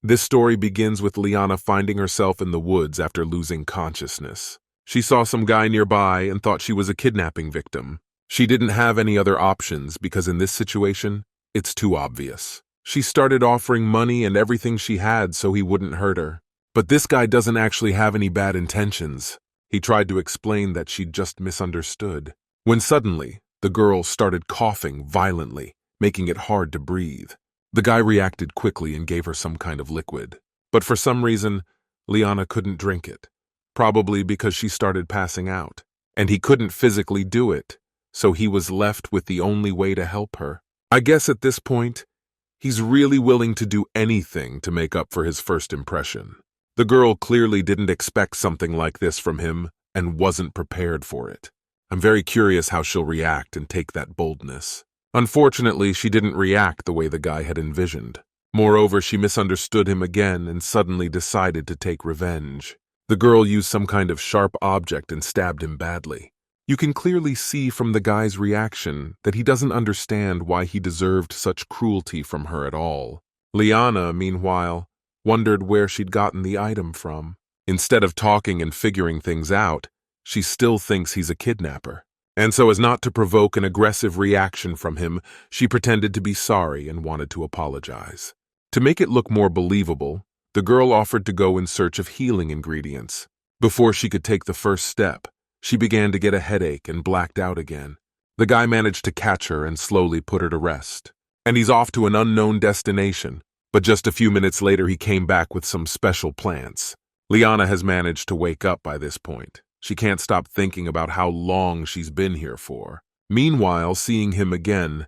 This story begins with Liana finding herself in the woods after losing consciousness. She saw some guy nearby and thought she was a kidnapping victim. She didn't have any other options because in this situation, it's too obvious. She started offering money and everything she had so he wouldn't hurt her. But this guy doesn't actually have any bad intentions. He tried to explain that she'd just misunderstood. When suddenly, the girl started coughing violently, making it hard to breathe. The guy reacted quickly and gave her some kind of liquid. But for some reason, Liana couldn't drink it. Probably because she started passing out. And he couldn't physically do it, so he was left with the only way to help her. I guess at this point, he's really willing to do anything to make up for his first impression. The girl clearly didn't expect something like this from him and wasn't prepared for it. I'm very curious how she'll react and take that boldness. Unfortunately, she didn't react the way the guy had envisioned. Moreover, she misunderstood him again and suddenly decided to take revenge. The girl used some kind of sharp object and stabbed him badly. You can clearly see from the guy's reaction that he doesn't understand why he deserved such cruelty from her at all. Liana, meanwhile, wondered where she'd gotten the item from. Instead of talking and figuring things out, she still thinks he's a kidnapper. And so as not to provoke an aggressive reaction from him, she pretended to be sorry and wanted to apologize. To make it look more believable, the girl offered to go in search of healing ingredients. Before she could take the first step, she began to get a headache and blacked out again. The guy managed to catch her and slowly put her to rest. And he's off to an unknown destination, but just a few minutes later he came back with some special plants. Liana has managed to wake up by this point. She can't stop thinking about how long she's been here for. Meanwhile, seeing him again,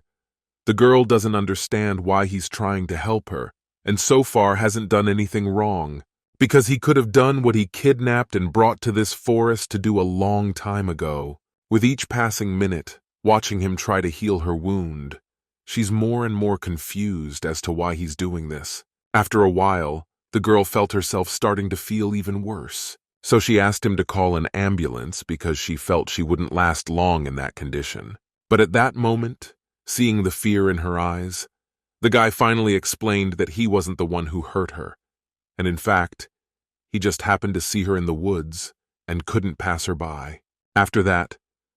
the girl doesn't understand why he's trying to help her, and so far hasn't done anything wrong, because he could have done what he kidnapped and brought to this forest to do a long time ago. With each passing minute, watching him try to heal her wound, she's more and more confused as to why he's doing this. After a while, the girl felt herself starting to feel even worse. So she asked him to call an ambulance because she felt she wouldn't last long in that condition. But at that moment, seeing the fear in her eyes, the guy finally explained that he wasn't the one who hurt her. And in fact, he just happened to see her in the woods and couldn't pass her by. After that,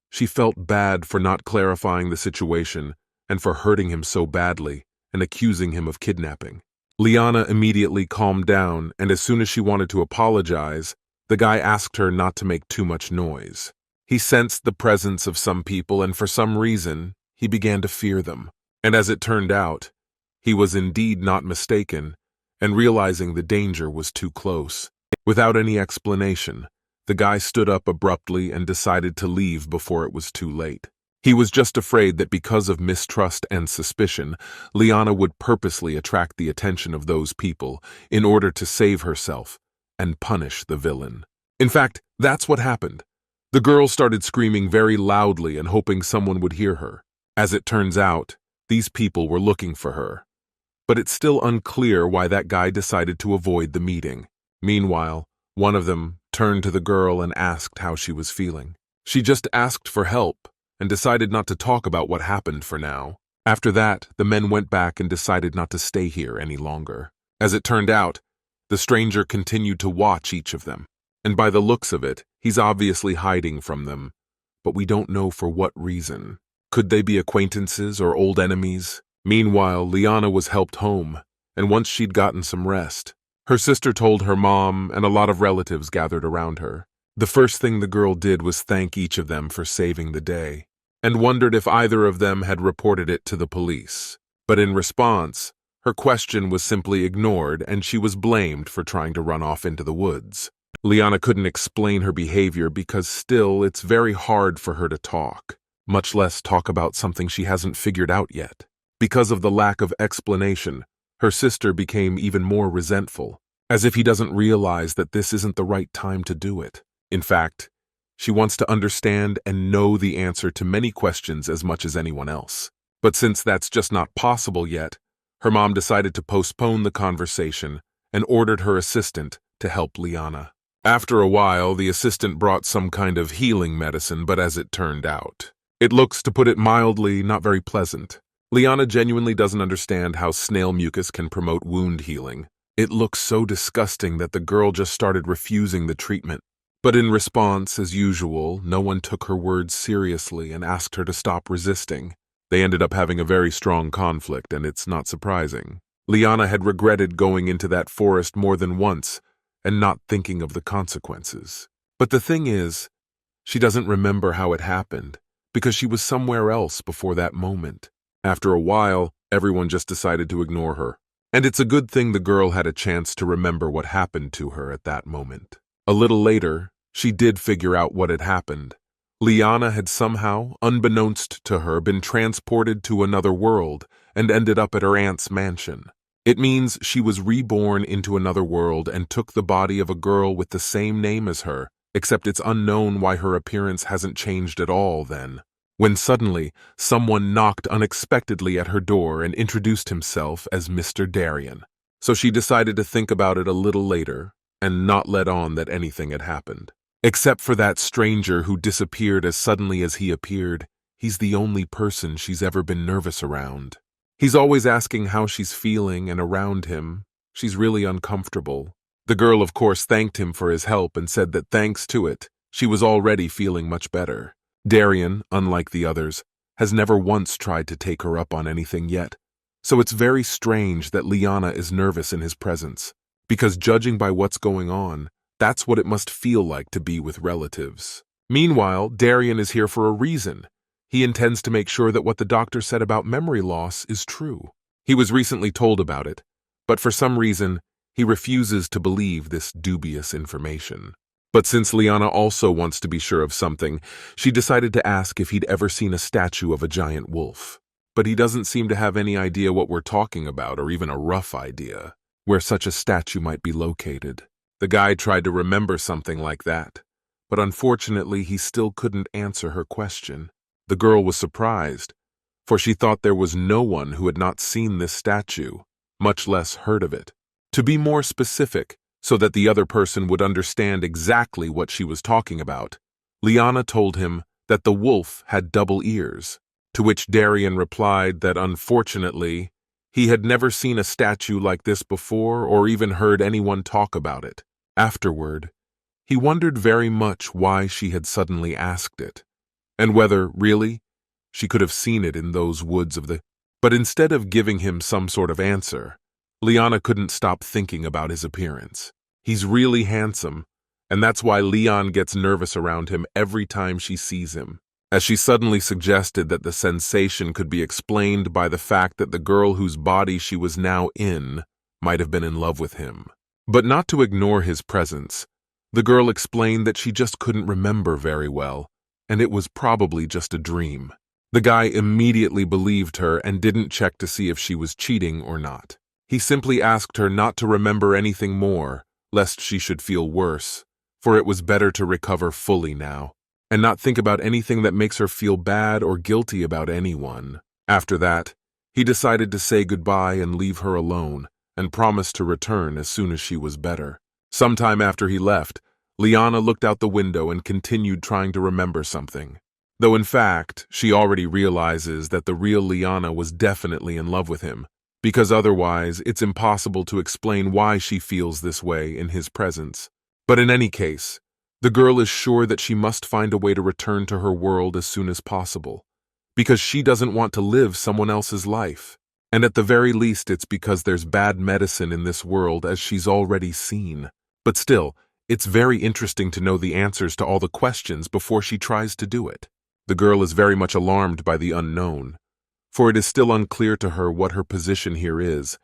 she felt bad for not clarifying the situation and for hurting him so badly and accusing him of kidnapping. Liana immediately calmed down, and as soon as she wanted to apologize, the guy asked her not to make too much noise. He sensed the presence of some people, and for some reason, he began to fear them. And as it turned out, he was indeed not mistaken, and realizing the danger was too close. Without any explanation, the guy stood up abruptly and decided to leave before it was too late. He was just afraid that because of mistrust and suspicion, Liana would purposely attract the attention of those people in order to save herself and punish the villain. In fact, that's what happened. The girl started screaming very loudly and hoping someone would hear her. As it turns out, these people were looking for her. But it's still unclear why that guy decided to avoid the meeting. Meanwhile, one of them turned to the girl and asked how she was feeling. She just asked for help and decided not to talk about what happened for now. After that, the men went back and decided not to stay here any longer. As it turned out, the stranger continued to watch each of them, and by the looks of it, he's obviously hiding from them, but we don't know for what reason. Could they be acquaintances or old enemies? Meanwhile, Liana was helped home, and once she'd gotten some rest, her sister told her mom and a lot of relatives gathered around her. The first thing the girl did was thank each of them for saving the day, and wondered if either of them had reported it to the police. But in response, her question was simply ignored and she was blamed for trying to run off into the woods. Liana couldn't explain her behavior because still it's very hard for her to talk, much less talk about something she hasn't figured out yet. Because of the lack of explanation, her sister became even more resentful, as if he doesn't realize that this isn't the right time to do it. In fact, she wants to understand and know the answer to many questions as much as anyone else. But since that's just not possible yet, her mom decided to postpone the conversation and ordered her assistant to help Liana. After a while, the assistant brought some kind of healing medicine, but as it turned out, it looks, to put it mildly, not very pleasant. Liana genuinely doesn't understand how snail mucus can promote wound healing, It looked so disgusting that the girl just started refusing the treatment. But in response, as usual, no one took her words seriously and asked her to stop resisting. They ended up having a very strong conflict, and it's not surprising. Liana had regretted going into that forest more than once and not thinking of the consequences. But the thing is, she doesn't remember how it happened because she was somewhere else before that moment. After a while, everyone just decided to ignore her. And it's a good thing the girl had a chance to remember what happened to her at that moment. A little later, she did figure out what had happened. Liana had somehow, unbeknownst to her, been transported to another world and ended up at her aunt's mansion. It means she was reborn into another world and took the body of a girl with the same name as her, except it's unknown why her appearance hasn't changed at all then. When suddenly, someone knocked unexpectedly at her door and introduced himself as Mr. Darien. So she decided to think about it a little later and not let on that anything had happened. Except for that stranger who disappeared as suddenly as he appeared, he's the only person she's ever been nervous around. He's always asking how she's feeling, and around him, she's really uncomfortable. The girl, of course, thanked him for his help and said that thanks to it, she was already feeling much better. Darien, unlike the others, has never once tried to take her up on anything yet, so it's very strange that Liana is nervous in his presence, because judging by what's going on, that's what it must feel like to be with relatives. Meanwhile, Darien is here for a reason. He intends to make sure that what the doctor said about memory loss is true. He was recently told about it, but for some reason, he refuses to believe this dubious information. But since Liana also wants to be sure of something, she decided to ask if he'd ever seen a statue of a giant wolf. But he doesn't seem to have any idea what we're talking about, or even a rough idea where such a statue might be located. The guy tried to remember something like that, but unfortunately he still couldn't answer her question. The girl was surprised, for she thought there was no one who had not seen this statue, much less heard of it. To be more specific, so that the other person would understand exactly what she was talking about, Liana told him that the wolf had double ears, to which Darien replied that unfortunately, he had never seen a statue like this before or even heard anyone talk about it. Afterward, he wondered very much why she had suddenly asked it, and whether, really, she could have seen it in those woods of the... But instead of giving him some sort of answer, Liana couldn't stop thinking about his appearance. He's really handsome, and that's why Leon gets nervous around him every time she sees him, as she suddenly suggested that the sensation could be explained by the fact that the girl whose body she was now in might have been in love with him. But not to ignore his presence, the girl explained that she just couldn't remember very well, and it was probably just a dream. The guy immediately believed her and didn't check to see if she was cheating or not. He simply asked her not to remember anything more, lest she should feel worse, for it was better to recover fully now, and not think about anything that makes her feel bad or guilty about anyone. After that, he decided to say goodbye and leave her alone, and promised to return as soon as she was better. Sometime after he left, Liana looked out the window and continued trying to remember something, though in fact, she already realizes that the real Liana was definitely in love with him, because otherwise it's impossible to explain why she feels this way in his presence. But in any case, the girl is sure that she must find a way to return to her world as soon as possible, because she doesn't want to live someone else's life. And at the very least it's because there's bad medicine in this world, as she's already seen. But still, it's very interesting to know the answers to all the questions before she tries to do it. The girl is very much alarmed by the unknown, for it is still unclear to her what her position here is,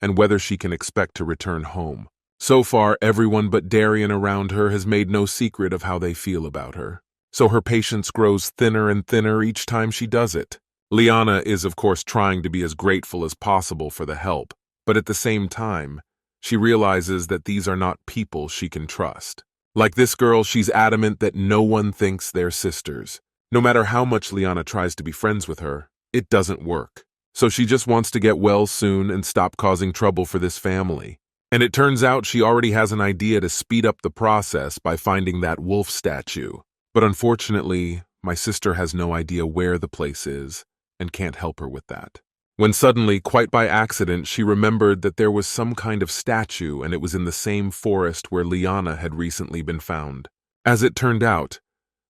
and whether she can expect to return home. So far, everyone but Darien around her has made no secret of how they feel about her, so her patience grows thinner and thinner each time she does it. Liana is, of course, trying to be as grateful as possible for the help, but at the same time, she realizes that these are not people she can trust. Like this girl, she's adamant that no one thinks they're sisters. No matter how much Liana tries to be friends with her, it doesn't work. So she just wants to get well soon and stop causing trouble for this family. And it turns out she already has an idea to speed up the process by finding that wolf statue. But unfortunately, my sister has no idea where the place is and can't help her with that. when suddenly, quite by accident, she remembered that there was some kind of statue and it was in the same forest where Liana had recently been found. As it turned out,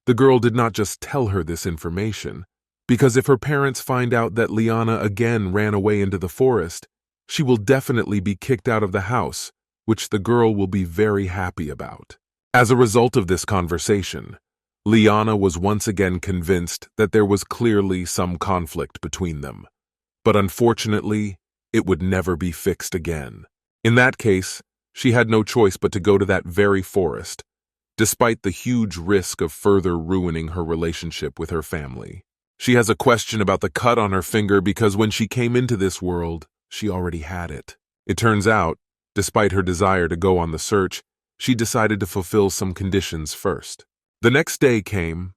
the girl did not just tell her this information, because if her parents find out that Liana again ran away into the forest, she will definitely be kicked out of the house, which the girl will be very happy about. As a result of this conversation, Liana was once again convinced that there was clearly some conflict between them. But unfortunately, it would never be fixed again. In that case, she had no choice but to go to that very forest, despite the huge risk of further ruining her relationship with her family. She has a question about the cut on her finger because when she came into this world, she already had it. It turns out, despite her desire to go on the search, she decided to fulfill some conditions first. The next day came,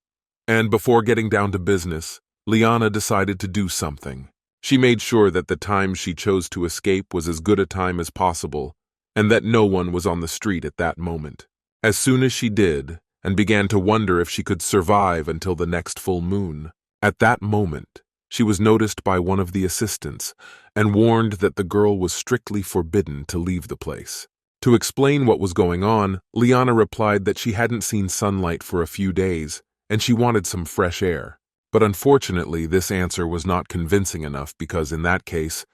and before getting down to business, Liana decided to do something. She made sure that the time she chose to escape was as good a time as possible, and that no one was on the street at that moment. As soon as she did, and began to wonder if she could survive until the next full moon, at that moment, she was noticed by one of the assistants and warned that the girl was strictly forbidden to leave the place. To explain what was going on, Liana replied that she hadn't seen sunlight for a few days and she wanted some fresh air. But unfortunately, this answer was not convincing enough because in that case,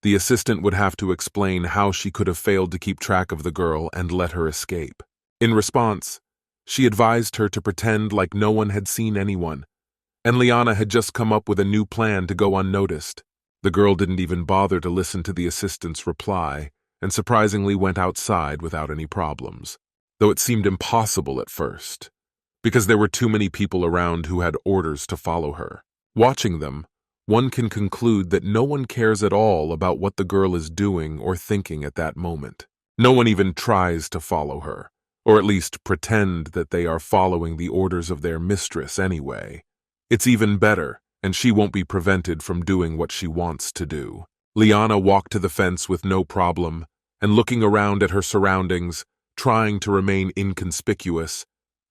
the assistant would have to explain how she could have failed to keep track of the girl and let her escape. In response, she advised her to pretend like no one had seen anyone, and Liana had just come up with a new plan to go unnoticed. The girl didn't even bother to listen to the assistant's reply, and surprisingly went outside without any problems, though it seemed impossible at first, because there were too many people around who had orders to follow her. Watching them, one can conclude that no one cares at all about what the girl is doing or thinking at that moment. No one even tries to follow her, or at least pretend that they are following the orders of their mistress anyway. It's even better, and she won't be prevented from doing what she wants to do. Liana walked to the fence with no problem, and looking around at her surroundings, trying to remain inconspicuous.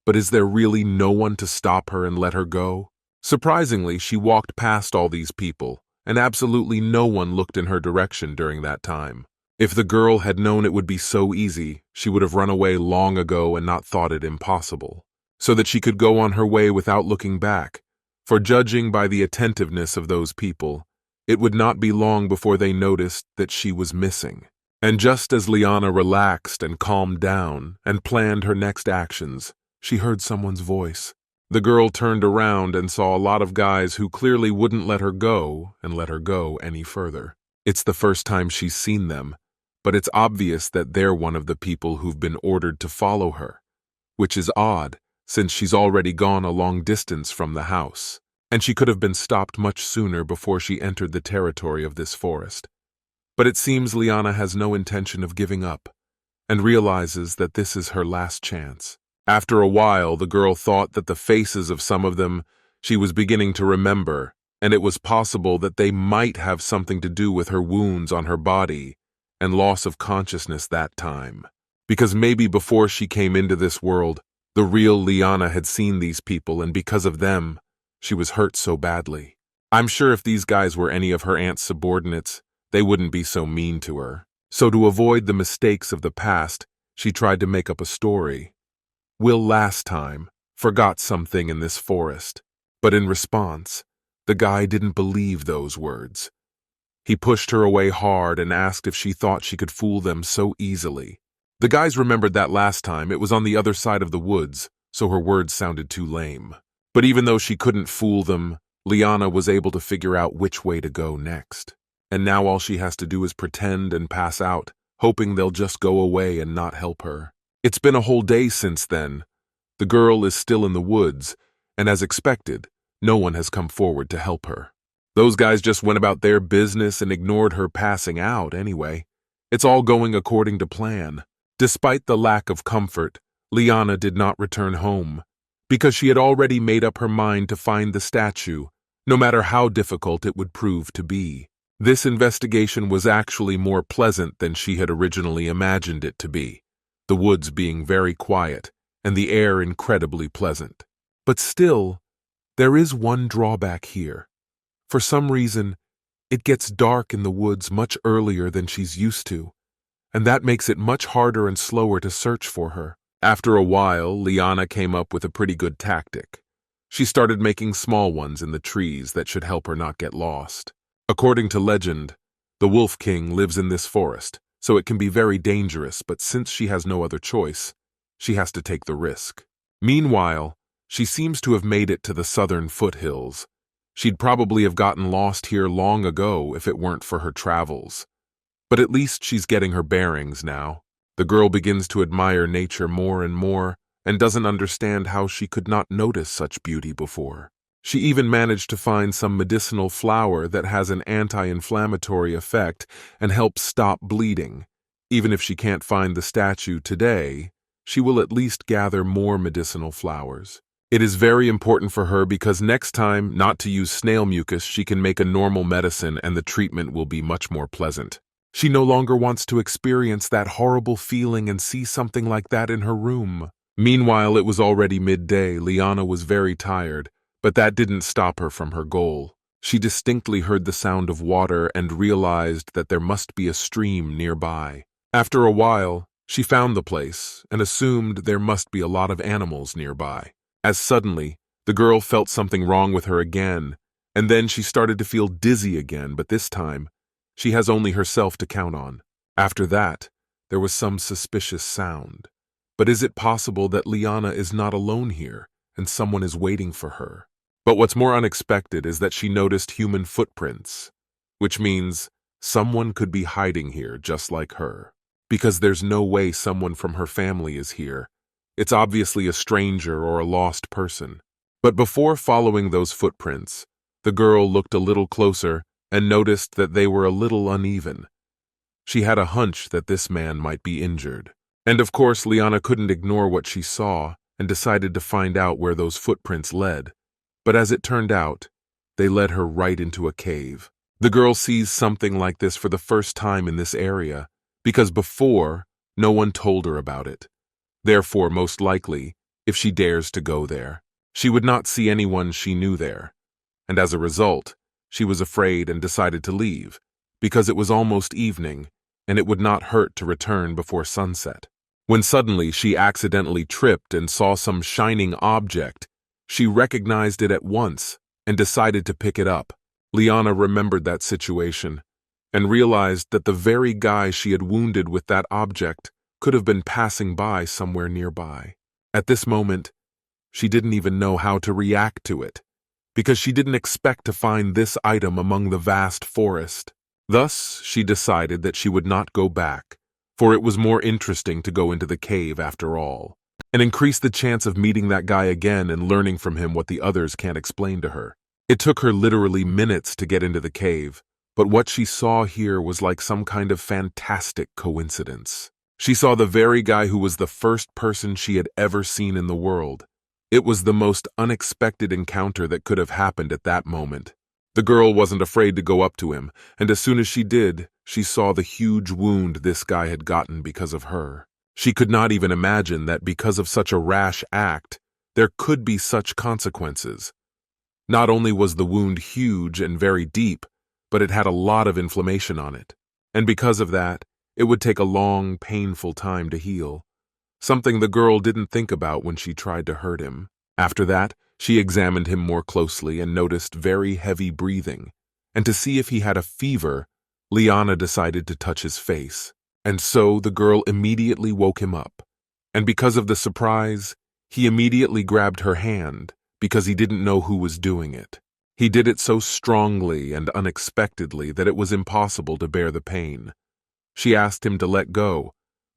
But is there really no one to stop her and let her go? Surprisingly, she walked past all these people, and absolutely no one looked in her direction during that time. If the girl had known it would be so easy, she would have run away long ago and not thought it impossible, so that she could go on her way without looking back. For judging by the attentiveness of those people, it would not be long before they noticed that she was missing. And just as Liana relaxed and calmed down and planned her next actions, she heard someone's voice. The girl turned around and saw a lot of guys who clearly wouldn't let her go and let her go any further. It's the first time she's seen them, but it's obvious that they're one of the people who've been ordered to follow her, which is odd since she's already gone a long distance from the house, and she could have been stopped much sooner before she entered the territory of this forest. But it seems Liana has no intention of giving up, and realizes that this is her last chance. After a while, the girl thought that the faces of some of them she was beginning to remember, and it was possible that they might have something to do with her wounds on her body and loss of consciousness that time. Because maybe before she came into this world, the real Liana had seen these people, and because of them, she was hurt so badly. I'm sure if these guys were any of her aunt's subordinates, they wouldn't be so mean to her. So to avoid the mistakes of the past, she tried to make up a story. Will last time forgot something in this forest, but in response, the guy didn't believe those words. He pushed her away hard and asked if she thought she could fool them so easily. The guys remembered that last time it was on the other side of the woods, so her words sounded too lame. But even though she couldn't fool them, Liana was able to figure out which way to go next. And now all she has to do is pretend and pass out, hoping they'll just go away and not help her. It's been a whole day since then. The girl is still in the woods, and as expected, no one has come forward to help her. Those guys just went about their business and ignored her passing out anyway. It's all going according to plan. Despite the lack of comfort, Liana did not return home, because she had already made up her mind to find the statue, no matter how difficult it would prove to be. This investigation was actually more pleasant than she had originally imagined it to be, the woods being very quiet and the air incredibly pleasant. But still, there is one drawback here. For some reason, It gets dark in the woods much earlier than she's used to, and that makes it much harder and slower to search for her. After a while, Liana came up with a pretty good tactic. She started making small ones in the trees that should help her not get lost. According to legend, the Wolf King lives in this forest, so it can be very dangerous, but since she has no other choice, she has to take the risk. Meanwhile, she seems to have made it to the southern foothills. She'd probably have gotten lost here long ago if it weren't for her travels. But at least she's getting her bearings now. The girl begins to admire nature more and more and doesn't understand how she could not notice such beauty before. She even managed to find some medicinal flower that has an anti-inflammatory effect and helps stop bleeding. Even if she can't find the statue today, she will at least gather more medicinal flowers. It is very important for her because next time, not to use snail mucus, she can make a normal medicine and the treatment will be much more pleasant. She no longer wants to experience that horrible feeling and see something like that in her room. Meanwhile, it was already midday. Liana was very tired, but that didn't stop her from her goal. She distinctly heard the sound of water and realized that there must be a stream nearby. After a while, she found the place and assumed there must be a lot of animals nearby. As suddenly, the girl felt something wrong with her again, and then she started to feel dizzy again, but this time, she has only herself to count on. After that, there was some suspicious sound. But is it possible that Liana is not alone here, and someone is waiting for her? But what's more unexpected is that she noticed human footprints, which means someone could be hiding here just like her. Because there's no way someone from her family is here. It's obviously a stranger or a lost person. But before following those footprints, the girl looked a little closer and noticed that they were a little uneven. She had a hunch that this man might be injured. And of course, Liana couldn't ignore what she saw and decided to find out where those footprints led. But as it turned out, they led her right into a cave. The girl sees something like this for the first time in this area, because before, no one told her about it. Therefore, most likely, if she dares to go there, she would not see anyone she knew there. And as a result, she was afraid and decided to leave, because it was almost evening, and it would not hurt to return before sunset. When suddenly she accidentally tripped and saw some shining object, she recognized it at once and decided to pick it up. Liana remembered that situation and realized that the very guy she had wounded with that object could have been passing by somewhere nearby. At this moment, she didn't even know how to react to it, because she didn't expect to find this item among the vast forest. Thus, she decided that she would not go back, for it was more interesting to go into the cave after all, and increase the chance of meeting that guy again and learning from him what the others can't explain to her. It took her literally minutes to get into the cave, but what she saw here was like some kind of fantastic coincidence. She saw the very guy who was the first person she had ever seen in the world. It was the most unexpected encounter that could have happened at that moment. The girl wasn't afraid to go up to him, and as soon as she did, she saw the huge wound this guy had gotten because of her. She could not even imagine that because of such a rash act, there could be such consequences. Not only was the wound huge and very deep, but it had a lot of inflammation on it. And because of that, it would take a long, painful time to heal. Something the girl didn't think about when she tried to hurt him. After that, she examined him more closely and noticed very heavy breathing. And to see if he had a fever, Liana decided to touch his face. And so the girl immediately woke him up. And because of the surprise, he immediately grabbed her hand because he didn't know who was doing it. He did it so strongly and unexpectedly that it was impossible to bear the pain. She asked him to let go,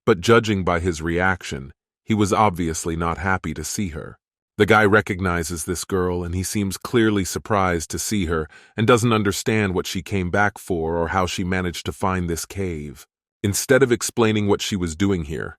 but judging by his reaction, he was obviously not happy to see her. The guy recognizes this girl and he seems clearly surprised to see her and doesn't understand what she came back for or how she managed to find this cave. Instead of explaining what she was doing here,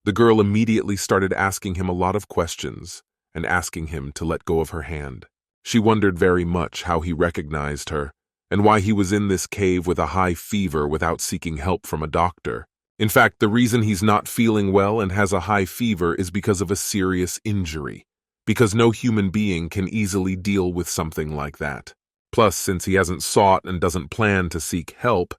the girl immediately started asking him a lot of questions and asking him to let go of her hand. She wondered very much how he recognized her and why he was in this cave with a high fever without seeking help from a doctor. In fact, the reason he's not feeling well and has a high fever is because of a serious injury, because no human being can easily deal with something like that. Plus, since he hasn't sought and doesn't plan to seek help,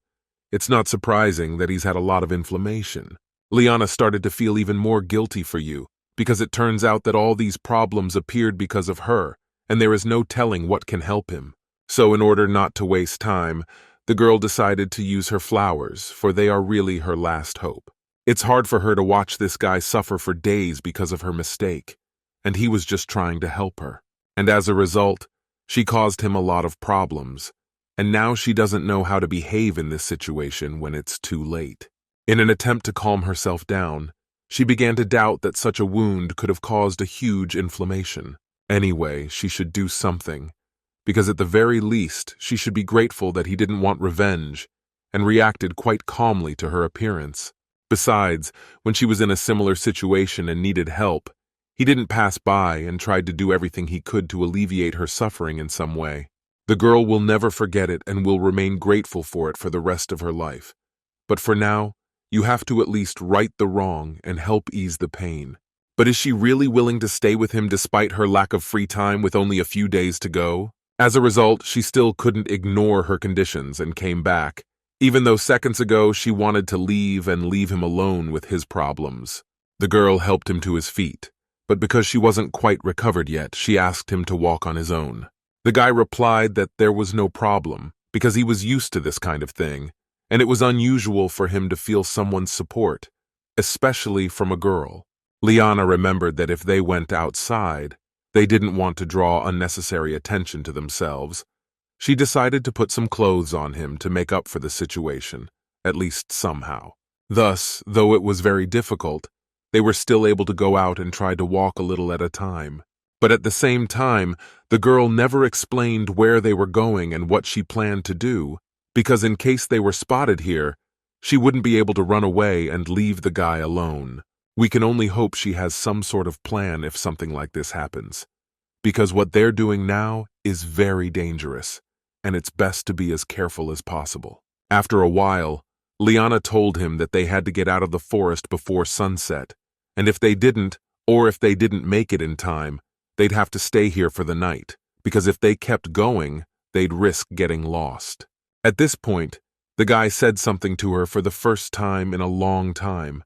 it's not surprising that he's had a lot of inflammation. Liana started to feel even more guilty for you, because it turns out that all these problems appeared because of her, and there is no telling what can help him. So in order not to waste time, the girl decided to use her flowers, for they are really her last hope. It's hard for her to watch this guy suffer for days because of her mistake, and he was just trying to help her. And as a result, she caused him a lot of problems, and now she doesn't know how to behave in this situation when it's too late. In an attempt to calm herself down, she began to doubt that such a wound could have caused a huge inflammation. Anyway, she should do something, because at the very least, she should be grateful that he didn't want revenge and reacted quite calmly to her appearance. Besides, when she was in a similar situation and needed help, he didn't pass by and tried to do everything he could to alleviate her suffering in some way. The girl will never forget it and will remain grateful for it for the rest of her life. But for now, you have to at least right the wrong and help ease the pain. But is she really willing to stay with him despite her lack of free time with only a few days to go? As a result, she still couldn't ignore her conditions and came back, even though seconds ago she wanted to leave and leave him alone with his problems. The girl helped him to his feet, but because she wasn't quite recovered yet, she asked him to walk on his own. The guy replied that there was no problem, because he was used to this kind of thing, and it was unusual for him to feel someone's support, especially from a girl. Liana remembered that if they went outside, they didn't want to draw unnecessary attention to themselves. She decided to put some clothes on him to make up for the situation, at least somehow. Thus, though it was very difficult, they were still able to go out and try to walk a little at a time. But at the same time, the girl never explained where they were going and what she planned to do, because in case they were spotted here, she wouldn't be able to run away and leave the guy alone. We can only hope she has some sort of plan if something like this happens, because what they're doing now is very dangerous, and it's best to be as careful as possible. After a while, Liana told him that they had to get out of the forest before sunset, and if they didn't, or if they didn't make it in time, they'd have to stay here for the night, because if they kept going, they'd risk getting lost. At this point, the guy said something to her for the first time in a long time,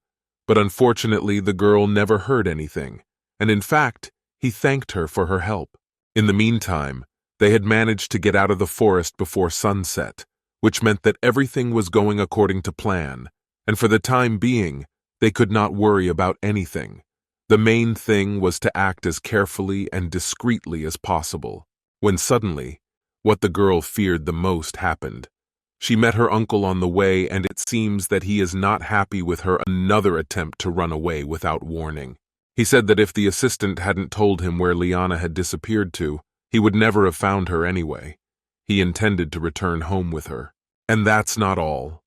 but unfortunately the girl never heard anything, and in fact, he thanked her for her help. In the meantime, they had managed to get out of the forest before sunset, which meant that everything was going according to plan, and for the time being, they could not worry about anything. The main thing was to act as carefully and discreetly as possible, when suddenly, what the girl feared the most happened. She met her uncle on the way, and it seems that he is not happy with her another attempt to run away without warning. He said that if the assistant hadn't told him where Liana had disappeared to, he would never have found her anyway. He intended to return home with her. And that's not all.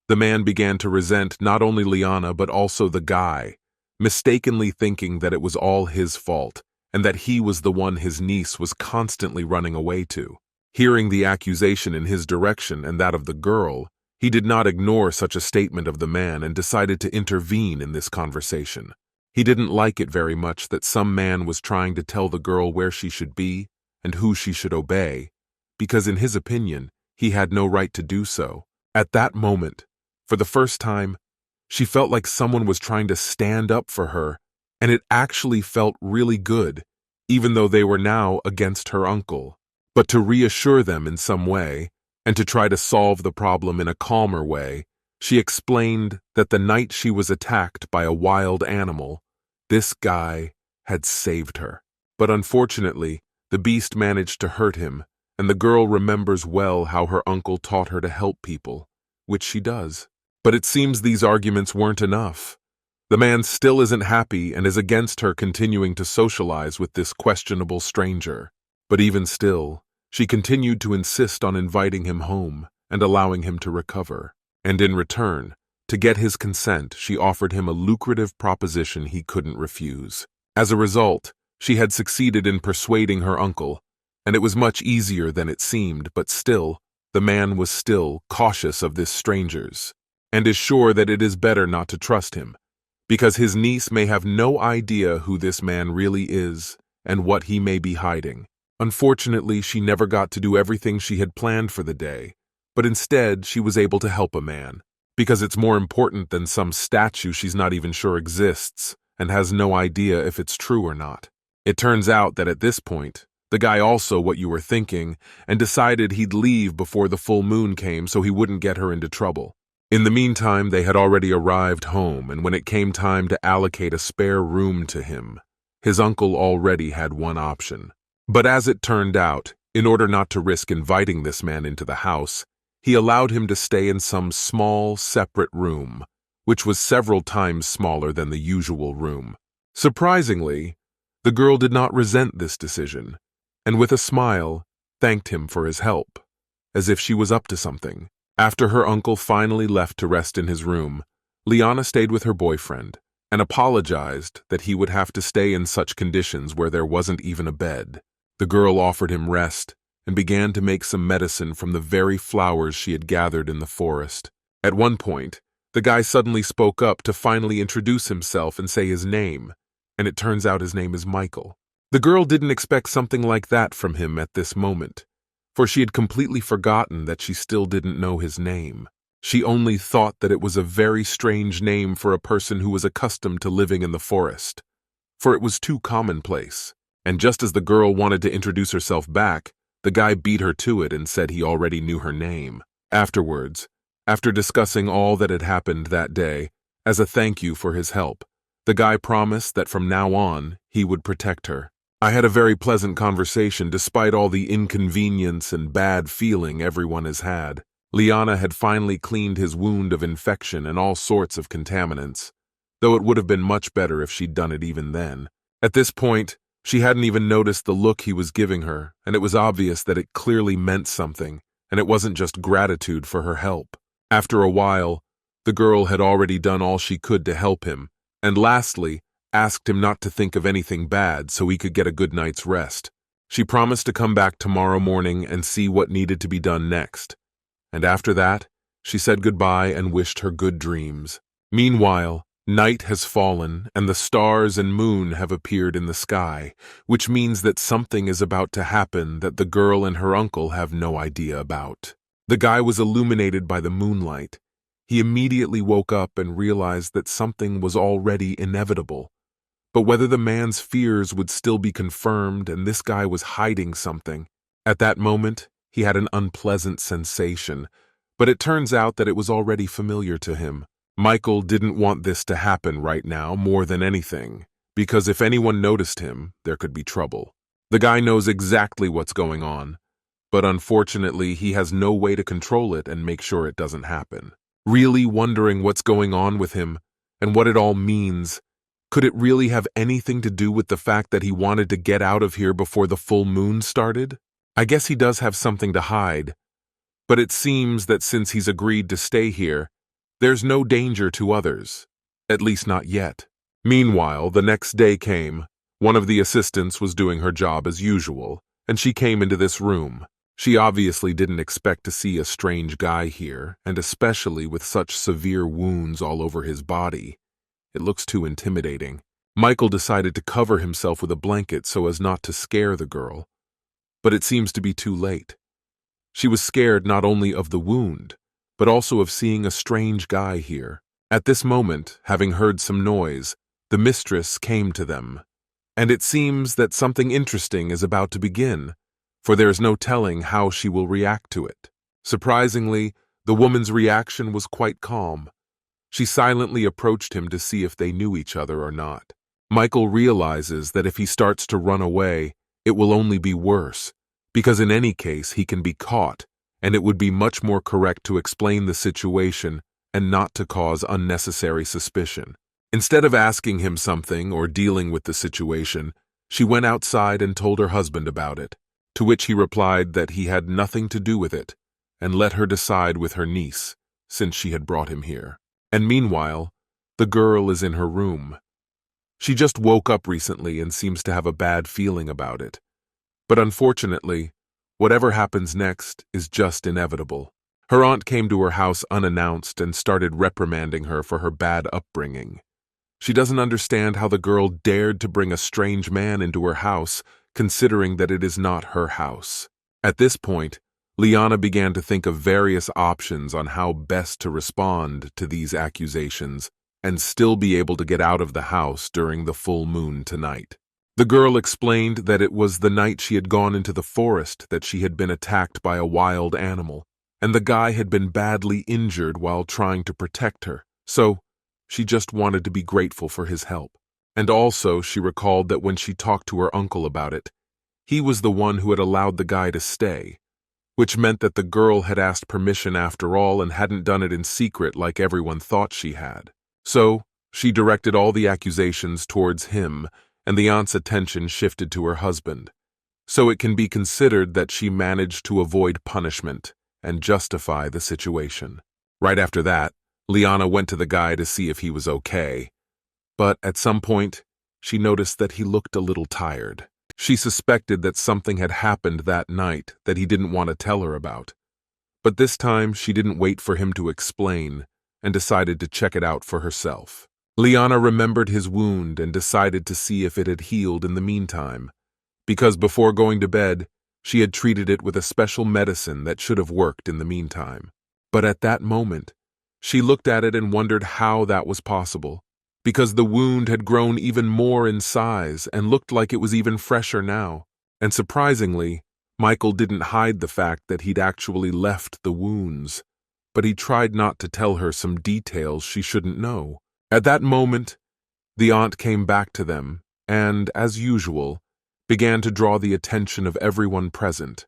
The man began to resent not only Liana but also the guy, mistakenly thinking that it was all his fault, and that he was the one his niece was constantly running away to. Hearing the accusation in his direction and that of the girl, he did not ignore such a statement of the man and decided to intervene in this conversation. He didn't like it very much that some man was trying to tell the girl where she should be and who she should obey, because in his opinion, he had no right to do so. At that moment, for the first time, she felt like someone was trying to stand up for her, and it actually felt really good, even though they were now against her uncle. But to reassure them in some way, and to try to solve the problem in a calmer way, she explained that the night she was attacked by a wild animal, this guy had saved her. But unfortunately, the beast managed to hurt him, and the girl remembers well how her uncle taught her to help people, which she does. But it seems these arguments weren't enough. The man still isn't happy and is against her continuing to socialize with this questionable stranger. But even still, she continued to insist on inviting him home and allowing him to recover. And in return, to get his consent, she offered him a lucrative proposition he couldn't refuse. As a result, she had succeeded in persuading her uncle, and it was much easier than it seemed, but still, the man was still cautious of this stranger's, and is sure that it is better not to trust him, because his niece may have no idea who this man really is and what he may be hiding. Unfortunately, she never got to do everything she had planned for the day, but instead she was able to help a man, because it's more important than some statue she's not even sure exists and has no idea if it's true or not. It turns out that at this point, the guy also what you were thinking and decided he'd leave before the full moon came so he wouldn't get her into trouble. In the meantime, they had already arrived home, and when it came time to allocate a spare room to him, his uncle already had one option. But as it turned out, in order not to risk inviting this man into the house, he allowed him to stay in some small, separate room, which was several times smaller than the usual room. Surprisingly, the girl did not resent this decision, and with a smile, thanked him for his help, as if she was up to something. After her uncle finally left to rest in his room, Liana stayed with her boyfriend and apologized that he would have to stay in such conditions where there wasn't even a bed. The girl offered him rest and began to make some medicine from the very flowers she had gathered in the forest. At one point, the guy suddenly spoke up to finally introduce himself and say his name, and it turns out his name is Michael. The girl didn't expect something like that from him at this moment, for she had completely forgotten that she still didn't know his name. She only thought that it was a very strange name for a person who was accustomed to living in the forest, for it was too commonplace. And just as the girl wanted to introduce herself back, the guy beat her to it and said he already knew her name. Afterwards, after discussing all that had happened that day, as a thank you for his help, the guy promised that from now on, he would protect her. I had a very pleasant conversation despite all the inconvenience and bad feeling everyone has had. Liana had finally cleaned his wound of infection and all sorts of contaminants, though it would have been much better if she'd done it even then. At this point, she hadn't even noticed the look he was giving her, and it was obvious that it clearly meant something, and it wasn't just gratitude for her help. After a while, the girl had already done all she could to help him, and lastly, asked him not to think of anything bad so he could get a good night's rest. She promised to come back tomorrow morning and see what needed to be done next, and after that, she said goodbye and wished her good dreams. Meanwhile, night has fallen and the stars and moon have appeared in the sky, which means that something is about to happen that the girl and her uncle have no idea about. The guy was illuminated by the moonlight. He immediately woke up and realized that something was already inevitable. But whether the man's fears would still be confirmed and this guy was hiding something, at that moment, he had an unpleasant sensation, but it turns out that it was already familiar to him. Michael didn't want this to happen right now more than anything, because if anyone noticed him, there could be trouble. The guy knows exactly what's going on, but unfortunately he has no way to control it and make sure it doesn't happen. Really wondering what's going on with him and what it all means, could it really have anything to do with the fact that he wanted to get out of here before the full moon started? I guess he does have something to hide, but it seems that since he's agreed to stay here, there's no danger to others, at least not yet. Meanwhile, the next day came. One of the assistants was doing her job as usual, and she came into this room. She obviously didn't expect to see a strange guy here, and especially with such severe wounds all over his body. It looks too intimidating. Michael decided to cover himself with a blanket so as not to scare the girl, but it seems to be too late. She was scared not only of the wound, but also of seeing a strange guy here. At this moment, having heard some noise, the mistress came to them, and it seems that something interesting is about to begin, for there is no telling how she will react to it. Surprisingly, the woman's reaction was quite calm. She silently approached him to see if they knew each other or not. Michael realizes that if he starts to run away, it will only be worse, because in any case he can be caught, and it would be much more correct to explain the situation and not to cause unnecessary suspicion. Instead of asking him something or dealing with the situation, she went outside and told her husband about it, to which he replied that he had nothing to do with it, and let her decide with her niece, since she had brought him here. And meanwhile, the girl is in her room. She just woke up recently and seems to have a bad feeling about it. But unfortunately, whatever happens next is just inevitable. Her aunt came to her house unannounced and started reprimanding her for her bad upbringing. She doesn't understand how the girl dared to bring a strange man into her house, considering that it is not her house. At this point, Liana began to think of various options on how best to respond to these accusations and still be able to get out of the house during the full moon tonight. The girl explained that it was the night she had gone into the forest that she had been attacked by a wild animal, and the guy had been badly injured while trying to protect her, so she just wanted to be grateful for his help. And also, she recalled that when she talked to her uncle about it, he was the one who had allowed the guy to stay, which meant that the girl had asked permission after all and hadn't done it in secret like everyone thought she had. So, she directed all the accusations towards him, and the aunt's attention shifted to her husband. So it can be considered that she managed to avoid punishment and justify the situation. Right after that, Liana went to the guy to see if he was okay. But at some point, she noticed that he looked a little tired. She suspected that something had happened that night that he didn't want to tell her about. But this time, she didn't wait for him to explain and decided to check it out for herself. Liana remembered his wound and decided to see if it had healed in the meantime, because before going to bed, she had treated it with a special medicine that should have worked in the meantime. But at that moment, she looked at it and wondered how that was possible, because the wound had grown even more in size and looked like it was even fresher now. And surprisingly, Michael didn't hide the fact that he'd actually left the wounds, but he tried not to tell her some details she shouldn't know. At that moment, the aunt came back to them and, as usual, began to draw the attention of everyone present.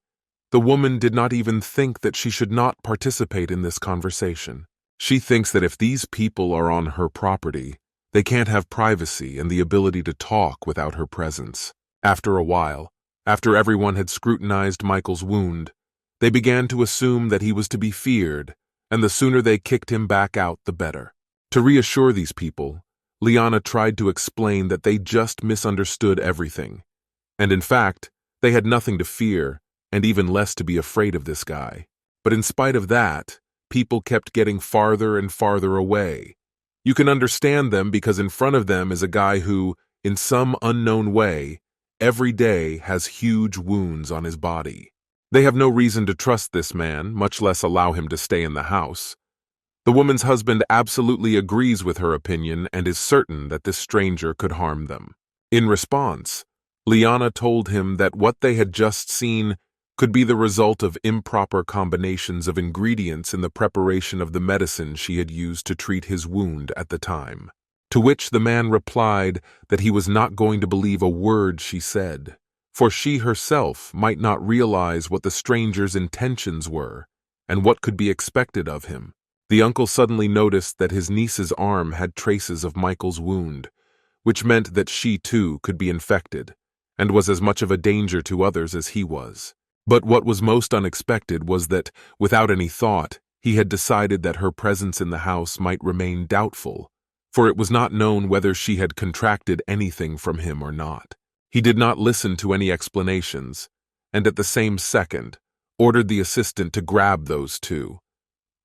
The woman did not even think that she should not participate in this conversation. She thinks that if these people are on her property, they can't have privacy and the ability to talk without her presence. After a while, after everyone had scrutinized Michael's wound, they began to assume that he was to be feared, and the sooner they kicked him back out, the better. To reassure these people, Liana tried to explain that they just misunderstood everything, and in fact, they had nothing to fear and even less to be afraid of this guy. But in spite of that, people kept getting farther and farther away. You can understand them because in front of them is a guy who, in some unknown way, every day has huge wounds on his body. They have no reason to trust this man, much less allow him to stay in the house. The woman's husband absolutely agrees with her opinion and is certain that this stranger could harm them. In response, Liana told him that what they had just seen could be the result of improper combinations of ingredients in the preparation of the medicine she had used to treat his wound at the time. To which the man replied that he was not going to believe a word she said, for she herself might not realize what the stranger's intentions were and what could be expected of him. The uncle suddenly noticed that his niece's arm had traces of Michael's wound, which meant that she too could be infected, and was as much of a danger to others as he was. But what was most unexpected was that, without any thought, he had decided that her presence in the house might remain doubtful, for it was not known whether she had contracted anything from him or not. He did not listen to any explanations, and at the same second, ordered the assistant to grab those two.